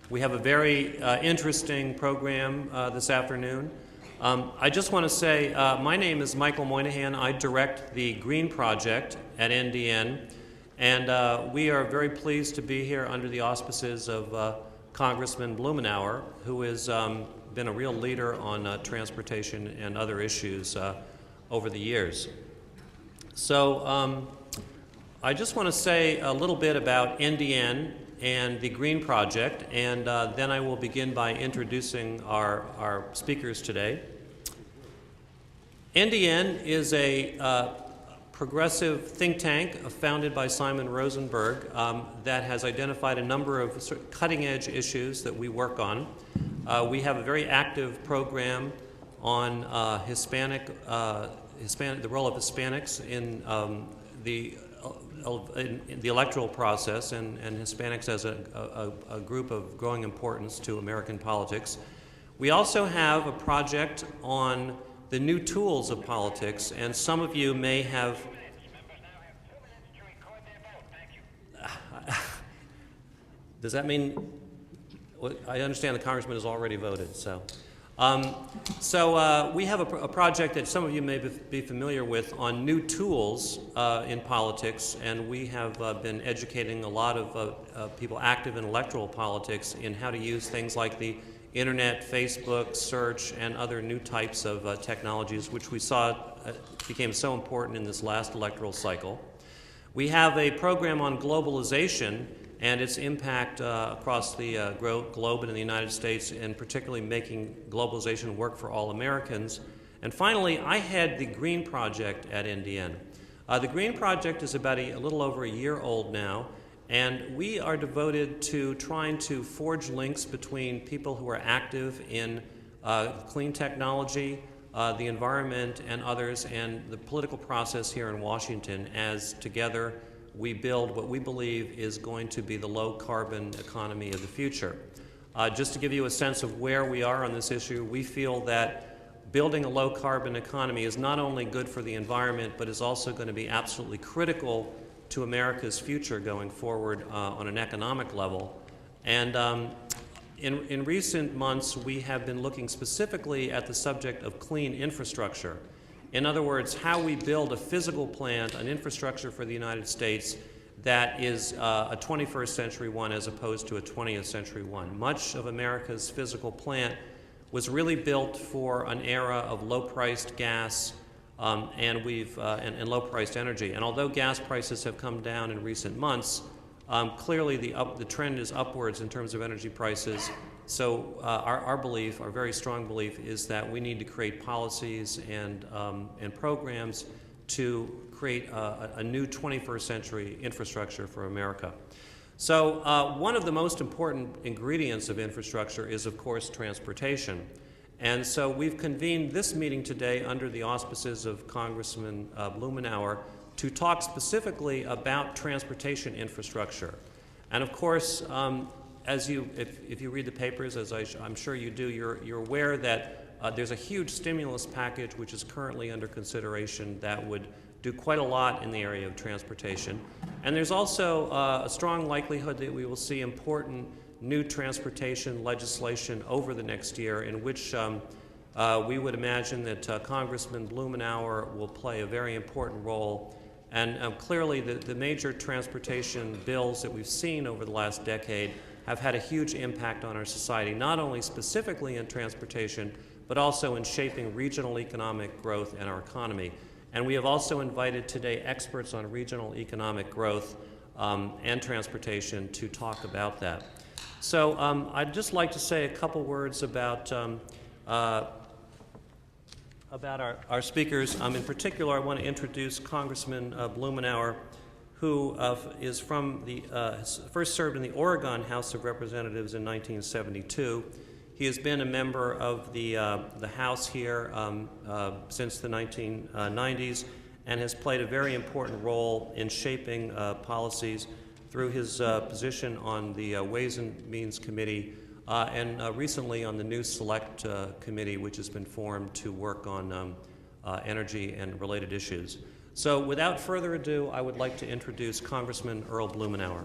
We have a very interesting program this afternoon. I just want to say my name is Michael Moynihan. I direct the Green Project at NDN, and we are very pleased to be here under the auspices of Congressman Blumenauer, who has been a real leader on transportation and other issues over the years. So I just want to say a little bit about NDN and the Green Project, and then I will begin by introducing our speakers today. NDN is a progressive think tank founded by Simon Rosenberg that has identified a number of sort of cutting-edge issues that we work on. We have a very active program on the role of Hispanics in the electoral process, and Hispanics as a group of growing importance to American politics. We also have a project on the new tools of politics, and some of you may have... Does that mean... I understand the congressman has already voted, so... we have a project that some of you may be familiar with on new tools in politics, and we have been educating a lot of people active in electoral politics in how to use things like the internet, Facebook, search, and other new types of technologies, which we saw became so important in this last electoral cycle. We have a program on globalization and its impact across the globe and in the United States, and particularly making globalization work for all Americans. And finally, I head the Green Project at NDN. The Green Project is about a little over a year old now, and we are devoted to trying to forge links between people who are active in clean technology, the environment, and others, and the political process here in Washington, as together we build what we believe is going to be the low-carbon economy of the future. Just to give you a sense of where we are on this issue, we feel that building a low-carbon economy is not only good for the environment, but is also going to be absolutely critical to America's future going forward on an economic level. And in recent months, we have been looking specifically at the subject of clean infrastructure. In other words, how we build a physical plant, an infrastructure for the United States that is a 21st century one as opposed to a 20th century one. Much of America's physical plant was really built for an era of low-priced gas and low-priced energy. And although gas prices have come down in recent months, clearly the trend is upwards in terms of energy prices. So our belief, our very strong belief, is that we need to create policies and programs to create a new 21st century infrastructure for America. So one of the most important ingredients of infrastructure is, of course, transportation. And so we've convened this meeting today under the auspices of Congressman Blumenauer to talk specifically about transportation infrastructure. And of course, if you read the papers, as I'm sure you do, you're aware that there's a huge stimulus package which is currently under consideration that would do quite a lot in the area of transportation. And there's also a strong likelihood that we will see important new transportation legislation over the next year, in which we would imagine that Congressman Blumenauer will play a very important role. And clearly the major transportation bills that we've seen over the last decade have had a huge impact on our society, not only specifically in transportation, but also in shaping regional economic growth and our economy. And we have also invited today experts on regional economic growth and transportation to talk about that. So I'd just like to say a couple words about our speakers. In particular, I want to introduce Congressman Blumenauer, who is from first served in the Oregon House of Representatives in 1972. He has been a member of the House here since the 1990s and has played a very important role in shaping policies through his position on the Ways and Means Committee and recently on the new Select Committee, which has been formed to work on energy and related issues. So without further ado, I would like to introduce Congressman Earl Blumenauer.